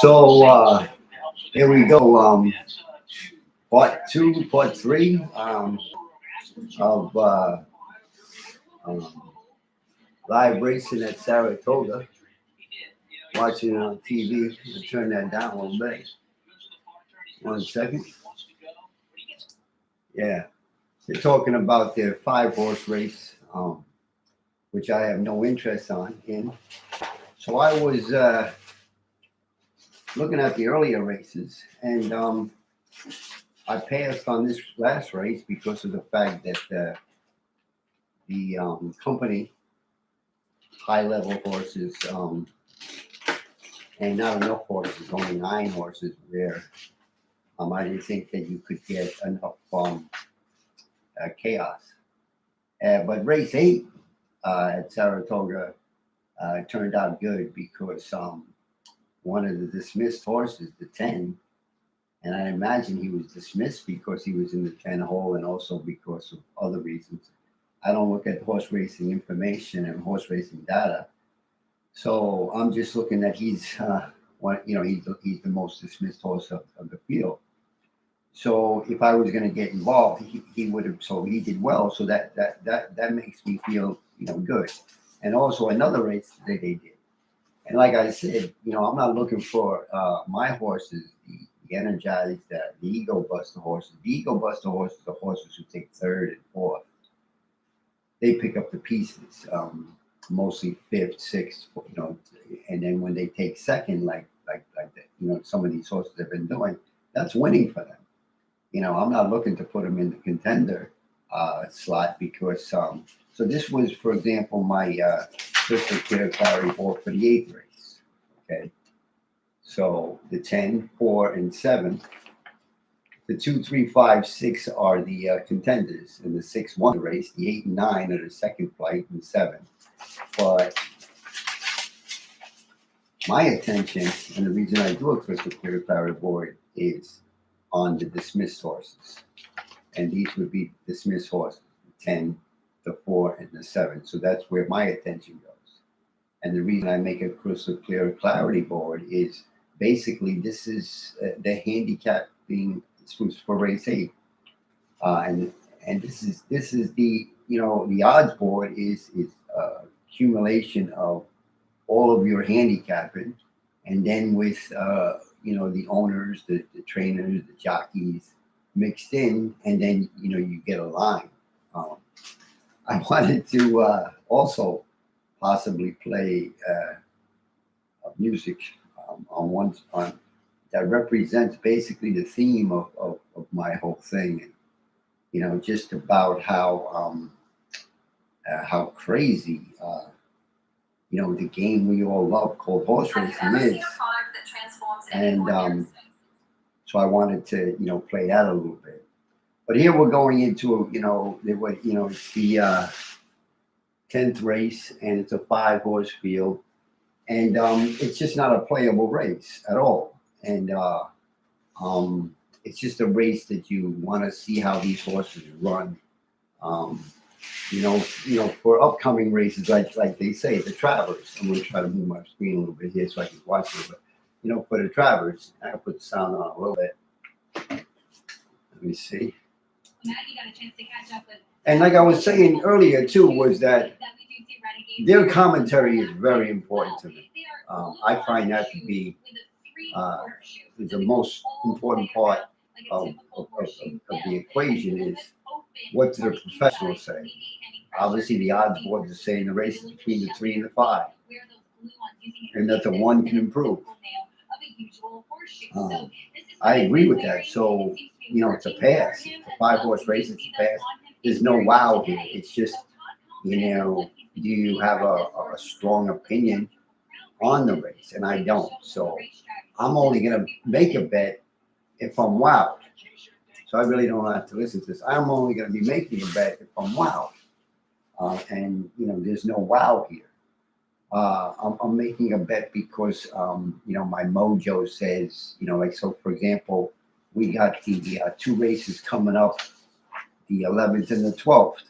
So here we go. Part two, part three of um, live racing at Saratoga. Watching on TV. I'll turn that down a little bit. 1 second. Yeah, they're talking about their 5 horse race, which I have no interest in. So I was looking at the earlier races, and I passed on this last race because of the fact that the company high level horses and not enough horses, only 9 horses there. I didn't think that you could get enough chaos. But race 8 at Saratoga turned out good because one of the dismissed horses, the 10, and I imagine he was dismissed because he was in the 10 hole and also because of other reasons. I don't look at horse racing information and horse racing data. So I'm just looking at he's he's the most dismissed horse of the field. So if I was going to get involved, he would have. So he did well. So that makes me feel good. And also another race that they did. And like I said, I'm not looking for my horses, the Energized, the Ego Buster horses. The Ego Buster horses are horses who take third and fourth. They pick up the pieces, mostly fifth, sixth, and then when they take second, like that, some of these horses have been doing, that's winning for them. I'm not looking to put them in the contender slot because so this was, for example, my crystal clear clarity board for the 8th race. Okay, so the 10, 4, and 7. The 2, 3, 5, 6 are the contenders, and the 6 won the race. The 8 and 9 are the second flight, and 7. But my attention, and the reason I do a crystal clear clarity board, is on the dismissed horses, and these would be dismissed horses: the 10, the 4, and the 7. So that's where my attention goes. And the reason I make a crystal clear clarity board is basically this is the handicapping for race 8, and this is the the odds board is accumulation of all of your handicapping, and then with the owners, the trainers, the jockeys mixed in, and then you get a line. I wanted to also possibly play music on that represents basically the theme of my whole thing. Just about how crazy the game we all love called horse racing is. And so I wanted to play that a little bit. But here we're going into it's the 10th race, and it's a 5-horse field, and it's just not a playable race at all. And it's just a race that you want to see how these horses run. For upcoming races, like they say, the Travers. I'm going to try to move my screen a little bit here so I can watch it. But for the Travers, I put the sound on a little bit. Let me see. And like I was saying earlier too, was that their commentary is very important to me. I find that to be the most important part of the equation is what do the professionals say. Obviously, the odds boards are saying the race is between the 3 and the 5, and that the 1 can improve. I agree with that. So, it's a pass. It's a 5-horse race. It's a pass. There's no wow here. It's just, do you have a strong opinion on the race? And I don't. So I'm only going to make a bet if I'm wowed. So I really don't have to listen to this. I'm only going to be making a bet if I'm wowed. And there's no wow here. I'm making a bet because, my mojo says, so for example, we got the 2 races coming up, the 11th and the 12th.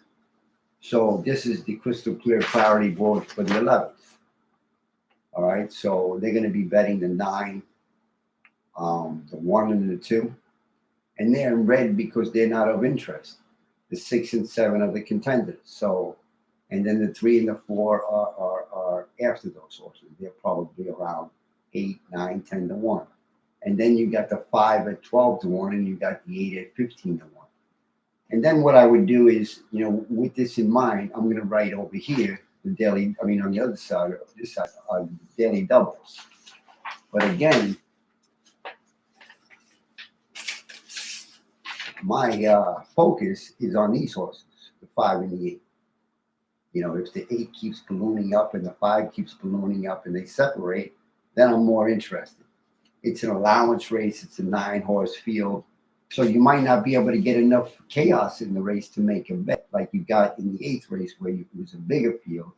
So this is the crystal clear clarity board for the 11th. All right. So they're going to be betting the 9, the 1 and the 2, and they're in red because they're not of interest. The 6 and 7 are the contenders. So, and then the 3 and the 4 are after those horses. They're probably around 8, 9, 10 to 1. And then you got the 5 at 12 to 1, and you got the 8 at 15 to 1. And then what I would do is, with this in mind, I'm going to write over here the daily, on the other side, this side, daily doubles. But again, my focus is on these horses, the 5 and the 8. If the 8 keeps ballooning up and the 5 keeps ballooning up and they separate, then I'm more interested. It's an allowance race. It's a 9-horse field. So you might not be able to get enough chaos in the race to make a bet like you got in the 8th race where it was a bigger field.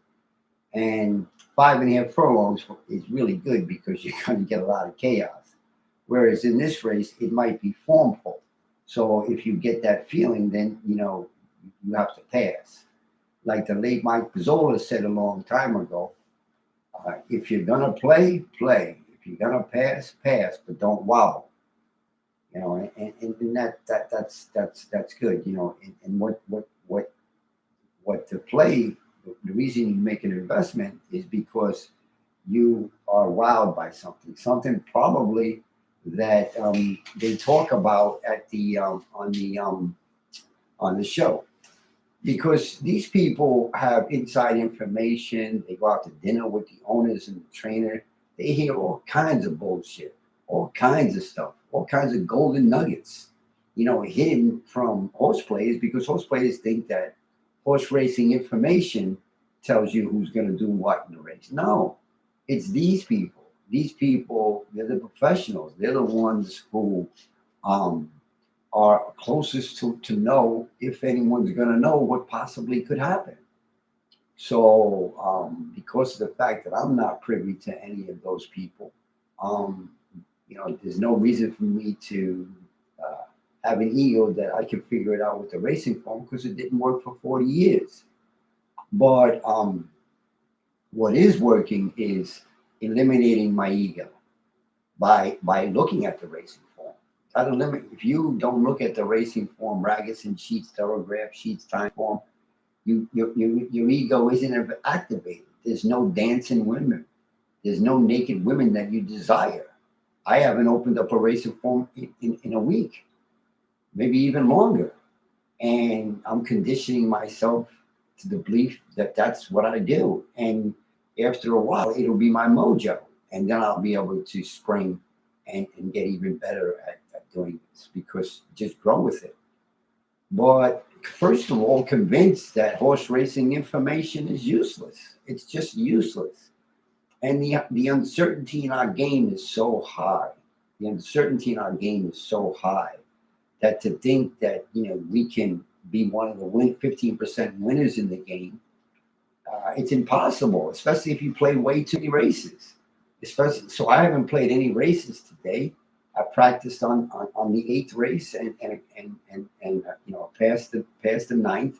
And 5.5 furlongs is really good because you're going to get a lot of chaos. Whereas in this race, it might be formful. So if you get that feeling, then, you have to pass. Like the late Mike Pizzola said a long time ago, if you're going to play, play. If you're going to pass, pass, but don't wobble. And that's good. And what to play, the reason you make an investment is because you are wowed by something probably that they talk about at the on the show, because these people have inside information. They go out to dinner with the owners and the trainer. They hear all kinds of bullshit, all kinds of stuff, all kinds of golden nuggets, hidden from horse players, because horse players think that horse racing information tells you who's going to do what in the race. No, it's these people. These people, they're the professionals. They're the ones who are closest to know if anyone's going to know what possibly could happen. So, because of the fact that I'm not privy to any of those people, there's no reason for me to have an ego that I can figure it out with the racing form, because it didn't work for 40 years. But what is working is eliminating my ego by looking at the racing form. If you don't look at the racing form, Ragusan sheets, Thoroughgraph sheets, time form, your ego isn't activated. There's no dancing women. There's no naked women that you desire. I haven't opened up a racing form in a week, maybe even longer. And I'm conditioning myself to the belief that that's what I do. And after a while, it'll be my mojo. And then I'll be able to spring and get even better at doing this, because just grow with it. But first of all, convinced that horse racing information is useless. It's just useless. And the uncertainty in our game is so high. The uncertainty in our game is so high that to think that, we can be one of the 15% winners in the game, it's impossible, especially if you play way too many races. So I haven't played any races today. I practiced on the 8th race and passed the 9th,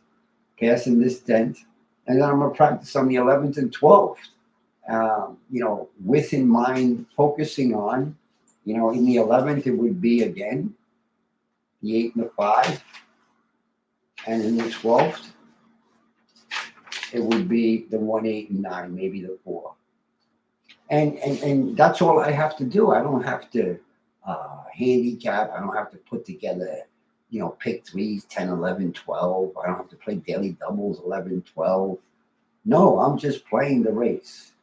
passing this 10th, and then I'm gonna practice on the 11th and 12th. With in mind focusing on, in the 11th it would be again the 8 and the 5, and in the 12th it would be the 1, 8, and 9, maybe the 4, and that's all I have to do. I don't have to handicap. I don't have to put together, pick 3s, 10, 11, 12. I don't have to play daily doubles, 11, 12. No, I'm just playing the race.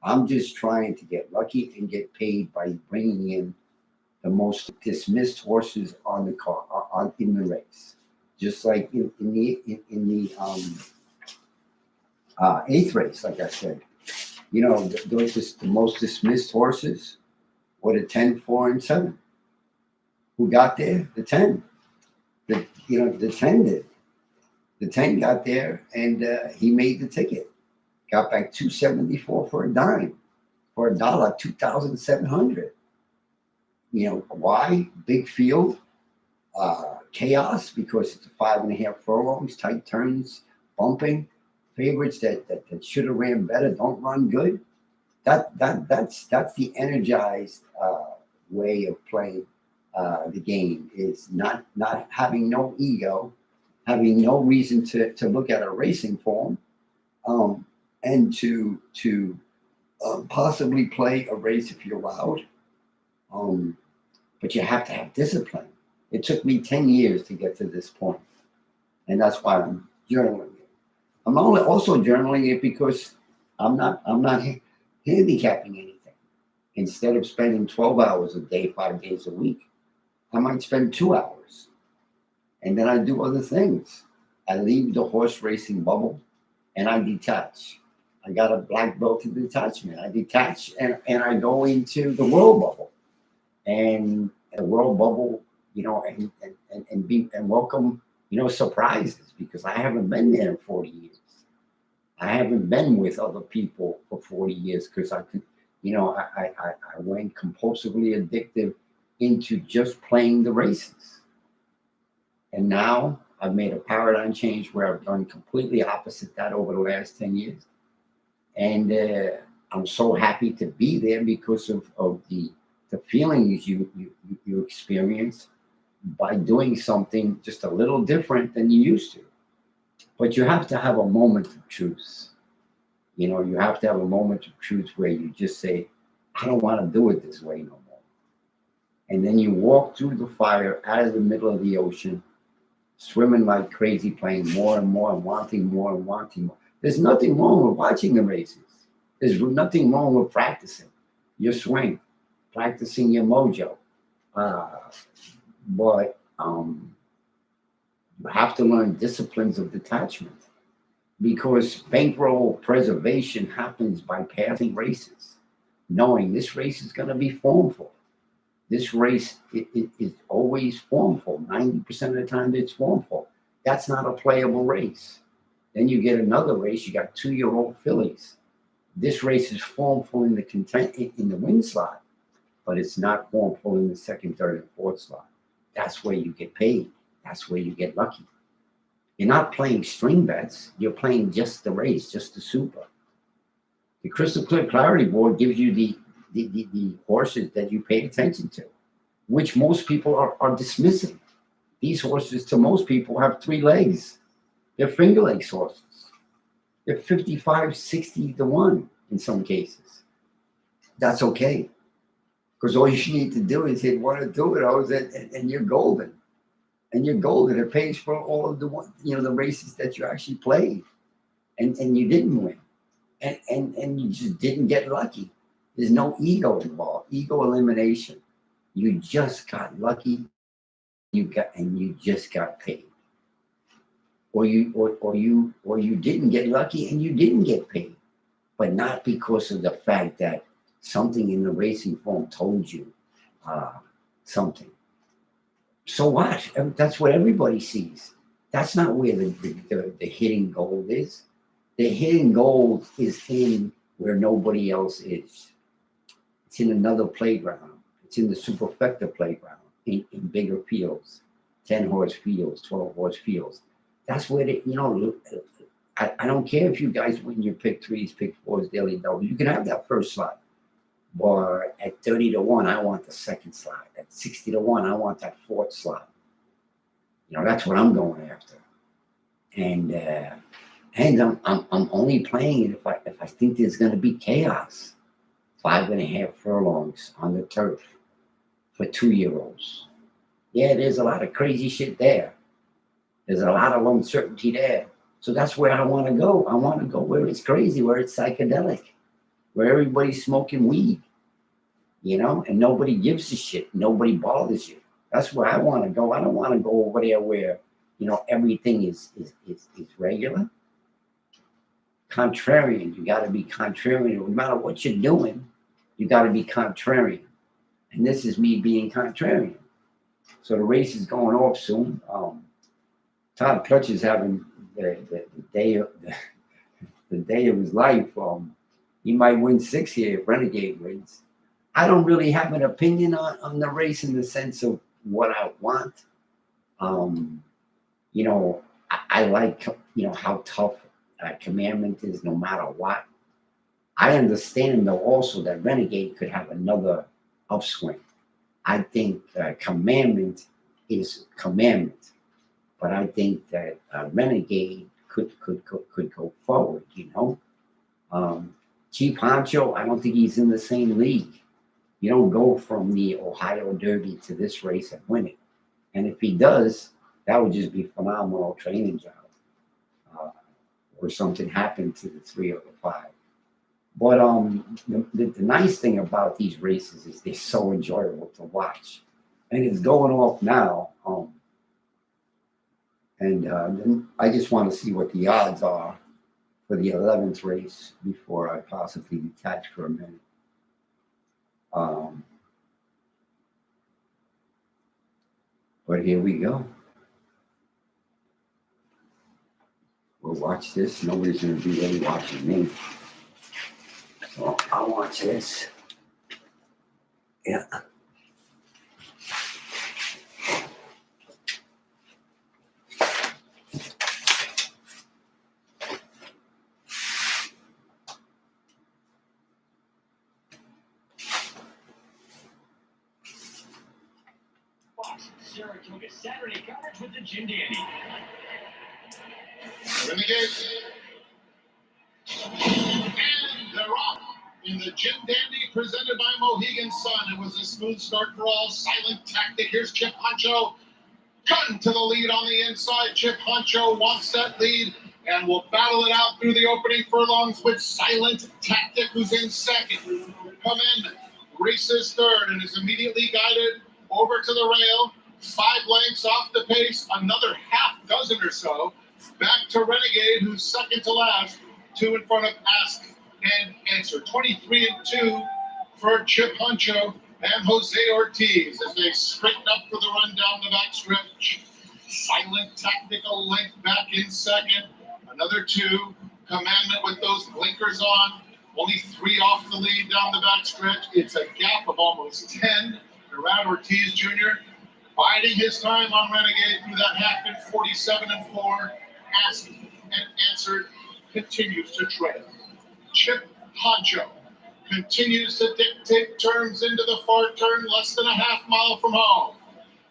I'm just trying to get lucky and get paid by bringing in the most dismissed horses on the car in the race. Just like in the 8th race, like I said, the most dismissed horses were the 10, 4, and 7. Who got there? The 10. The 10 did. The 10 got there, and he made the ticket. Got back $2.74 for a dime, for $1, 2,700. Why? Big field, chaos, because it's a 5.5 furlongs, tight turns, bumping. Favorites that should have ran better don't run good. That's the energized way of playing the game. Is not having no ego, having no reason to look at a racing form, and to possibly play a race if you're allowed. Um, but you have to have discipline. It took me 10 years to get to this point, and that's why I'm journaling it. I'm only also journaling it because I'm not handicapping anything. Instead of spending 12 hours a day, 5 days a week, I might spend 2 hours, and then I do other things. I leave the horse racing bubble and I detach. I got a black belt in detachment. I detach and I go into the world bubble, and the world bubble, and welcome, surprises, because I haven't been there in 40 years. I haven't been with other people for 40 years because I could, I went compulsively addictive into just playing the races. And now I've made a paradigm change where I've done completely opposite that over the last 10 years. And I'm so happy to be there because of the feelings you experience by doing something just a little different than you used to. But you have to have a moment of truth. You have to have a moment of truth where you just say, I don't want to do it this way no more. And then you walk through the fire out of the middle of the ocean, swimming like crazy, playing more and more and wanting more and wanting more. There's nothing wrong with watching the races. There's nothing wrong with practicing your swing, practicing your mojo. But you have to learn disciplines of detachment, because bankroll preservation happens by passing races, knowing this race is going to be formful. This race is always formful. 90% of the time it's formful. That's not a playable race. Then you get another race. You got 2-year-old fillies. This race is formful in the win slot, but it's not formful in the second, third, and fourth slot. That's where you get paid. That's where you get lucky. You're not playing string bets. You're playing just the race, just the super. The Crystal Clear Clarity Board gives you the horses that you pay attention to, which most people are dismissing. These horses, to most people, have 3 legs. They're finger legs horses. They're 55, 60 to 1 in some cases. That's okay, because all you need to do is hit 1 or 2 of those, and you're golden. And you're golden. It pays for all of the races that you actually played, and you didn't win, and you just didn't get lucky. There's no ego involved. Ego elimination. You just got lucky. You just got paid. Or you didn't get lucky and you didn't get paid, but not because of the fact that something in the racing form told you something. So what? That's what everybody sees. That's not where the hidden gold is. The hidden gold is in where nobody else is. It's in another playground. It's in the superfecta playground, in bigger fields, 10-horse fields, 12-horse fields. That's where I don't care if you guys win your pick 3s, pick 4s, daily doubles. You can have that first slot. But at 30 to 1, I want the second slot. At 60 to 1, I want that 4th slot. That's what I'm going after. And I'm only playing it if I think there's going to be chaos. 5.5 furlongs on the turf for 2-year-olds. Yeah, there's a lot of crazy shit there. There's a lot of uncertainty there. So that's where I want to go. I want to go where it's crazy, where it's psychedelic, where everybody's smoking weed, and nobody gives a shit. Nobody bothers you. That's where I want to go. I don't want to go over there where, everything is regular. Contrarian. You got to be contrarian. No matter what you're doing, you got to be contrarian. And this is me being contrarian. So the race is going off soon. Todd Clutch is having the day of his life. He might win 6 here if Renegade wins. I don't really have an opinion on the race in the sense of what I want. I like how tough Commandment is no matter what. I understand though also that Renegade could have another upswing. I think commandment is commandment, but I think that Renegade could go forward. Chief Honcho, I don't think he's in the same league. You don't go from the Ohio Derby to this race and win it. And if he does, that would just be phenomenal training job. Or something happened to the 305. But the nice thing about these races is they're so enjoyable to watch. And it's going off now. Then I just want to see what the odds are for the 11th race before I possibly detach for a minute. But here we go. We'll watch this. Nobody's going to be really watching me. So I'll watch this. Yeah. Saratoga Saturday coverage with the Jim Dandy. Renegade. And they're off in the Jim Dandy presented by Mohegan Sun. It was a smooth start for all. Silent Tactic. Here's Chip Honcho. Gun to the lead on the inside. Chip Honcho wants that lead and will battle it out through the opening furlongs with Silent Tactic, who's in second. Commandment races third and is immediately guided over to the rail. 5 lengths off the pace, another half dozen or so. Back to Renegade, who's second to last. 2 in front of Ask and Answer. 23-2 for Chip Honcho and Jose Ortiz as they straighten up for the run down the back stretch. Silent Tactical length back in second. Another 2. Commandment with those blinkers on. Only 3 off the lead down the back stretch. It's a gap of almost 10 around Ortiz Jr. Biding his time on Renegade through that half in 47-4. Asked and Answered continues to trail. Chip Honcho continues to dictate turns into the far turn, less than a half mile from home.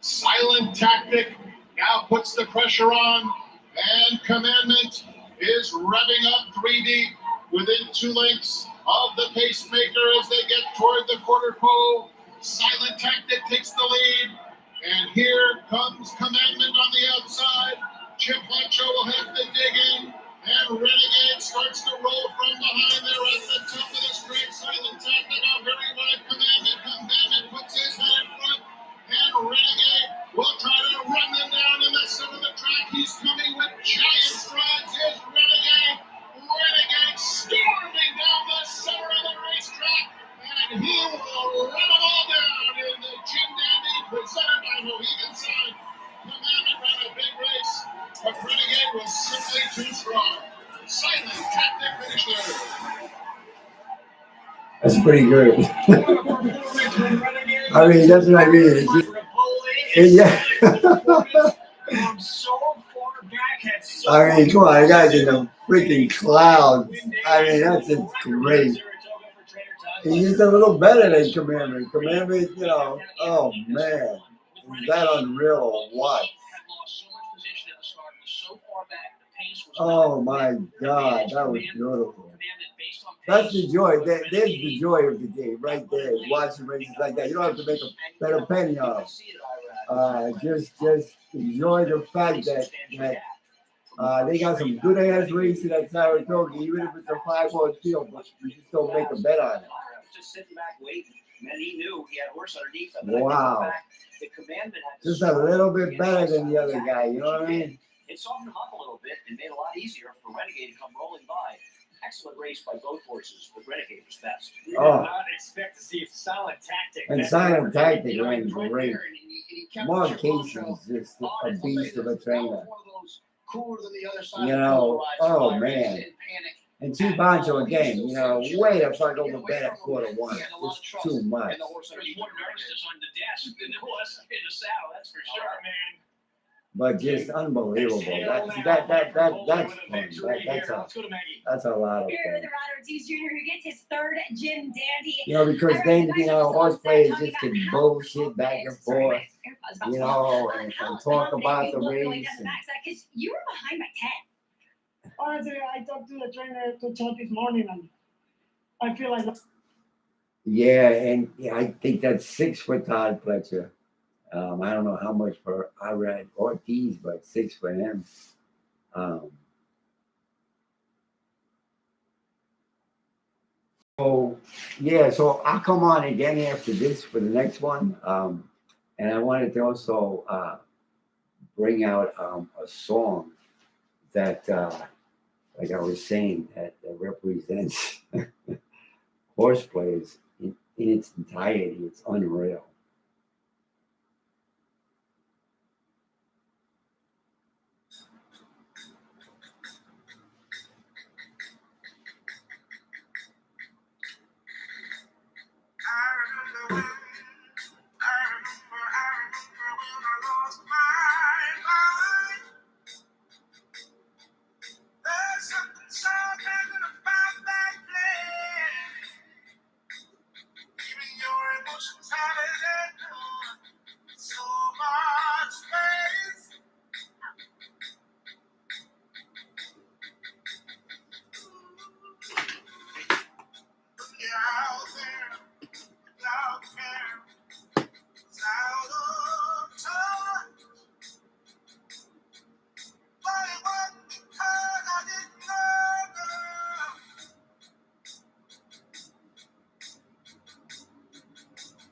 Silent Tactic now puts the pressure on, and Commandment is revving up 3 deep within 2 lengths of the pacemaker as they get toward the quarter pole. Silent Tactic takes the lead. And here comes Commandment on the outside. Chip Honcho will have to dig in. And Renegade starts to roll from behind there at the top of the straight. Silent Tactic out very wide. Commandment puts his head in front. And Renegade will try to run them down in the center of the track. He's coming with giant strides. Here's Renegade. Renegade storming down the center of the racetrack. And he will run them all down in the Jim Dandy presented by Mohegan Sun. Commandment ran a big race, but Renegade was simply too strong. Silent Tactic finished third. That's pretty good. I mean, that's what I mean. Yeah. I mean, come on, you guys in the freaking clouds. I mean, that's just great. He's just a little better than Commandment. Commandment, oh man, is that unreal or what? Oh my God, that was beautiful. That's the joy. There's the joy of the game right there. Watching races like that, you don't have to make a better penny on them. Just enjoy the fact that they got some good ass racing at Saratoga, even if it's a 5-horse field, but you just don't make a bet on it. Just sitting back waiting, and then he knew he had a horse underneath him. Wow. The Commandment had just a little bit better than the other guy, you know what I mean? It softened him up a little bit and made it a lot easier for Renegade to come rolling by. Excellent race by both horses, but Renegade was best. We did not expect to see Silent Tactic. And Silent Tactic ran great. Mark Casey is just a beast of a trainer. Oh man. And Chief Honcho again, way the fuck over bet at quarter one. It's too much. And the horse was more nervous on the desk than it was in the saddle, that's for sure, man. but just unbelievable. That's fun. That's a lot of Here, fun. the Rod Ortiz Jr., who gets his third Gym Dandy. You know, because then, you know, horse players just can bullshit back and forth, you know, and talk about the race. Because you were behind by 10. Honestly, I talked to the trainer to chat this morning, and I feel like Yeah, and yeah, I think that's 6 for Todd Pletcher. I don't know how much for Irad Ortiz, but 6 for him. So yeah, so I'll come on again after this for the next one. And I wanted to also bring out a song that, like I was saying, that represents horse players in its entirety. It's unreal. I remember when I lost my mind. There's something so magic about that place. Even your emotions have it so much space. You're out there without care. It's out of touch. But it wasn't because I didn't love her.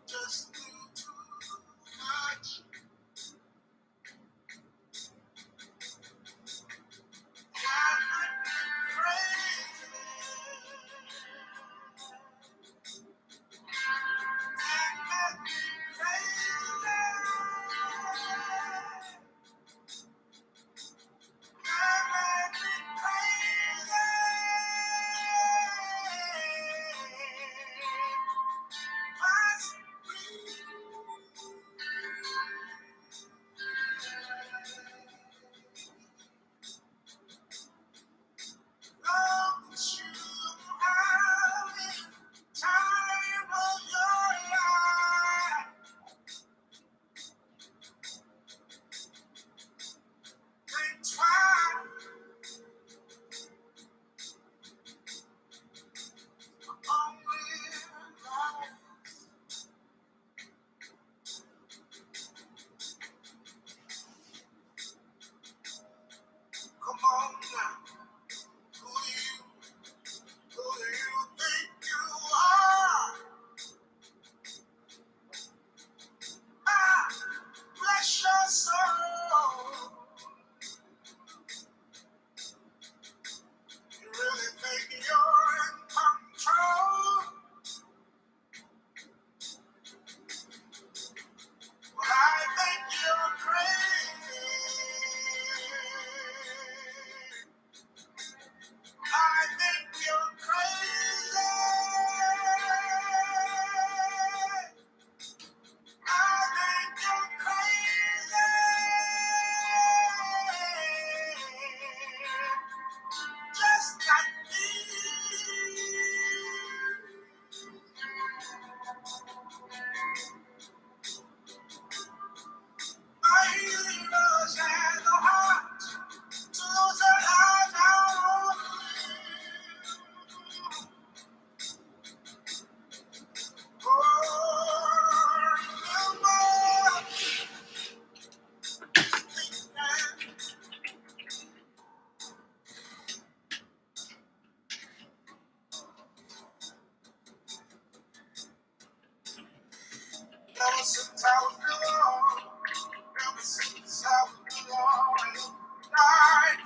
Just knew too much. Got me crazy. Got me crazy. Come on now, who do you think you are? Bless your soul. You really think you're in control? Well, I think you're crazy. I think you're crazy. I think you're crazy. Just like me. My heroes had the heart to lose their lives out on me. Oh, remember, ever since I was young, ever since I was young, night